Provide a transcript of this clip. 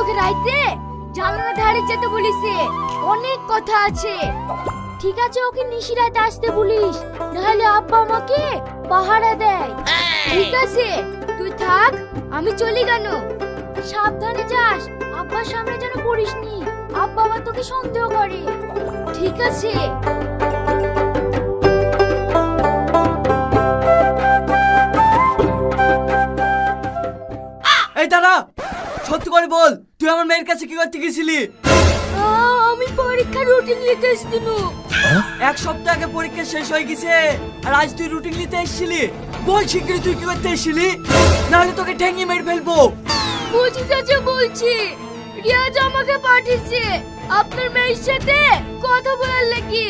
তোকে রাইতে জানালা ধারে যেতে বলিছে, অনেক কথা আছে। ঠিক আছে, ওকে নিশি রাতে আসতে বলিস, নাহলে আব্বা আমাকে পাহারা দেয়। ঠিক আছে, তুই থাক, আমি চলি কেন। সাবধানে যাস, আব্বার সামনে যেন পড়িসনি, আব্বা আবার তোকে সন্দেহ করে। ঠিক আছে। এই দাঁড়া, সত্যি করে বল, তুই আমার মেয়ের কাছে কি করতে গেছিলি? আমি পরীক্ষার রুটিন লিখতে এসেছিল। এক সপ্তাহ আগে পরীক্ষা শেষ হয়ে গেছে, আর আজ তুই রুটিন নিতে এসেছিলি? বল শিগগিরই তুই কি করতে এসেছিলি, নাহলে তোকে ঠেঙিয়ে মেরে ফেলবো। বলছি চাচা, বলছি রিয়াজ আমাকে পাঠিয়েছে আপনার মেয়ের সাথে কথা বলার লাগি।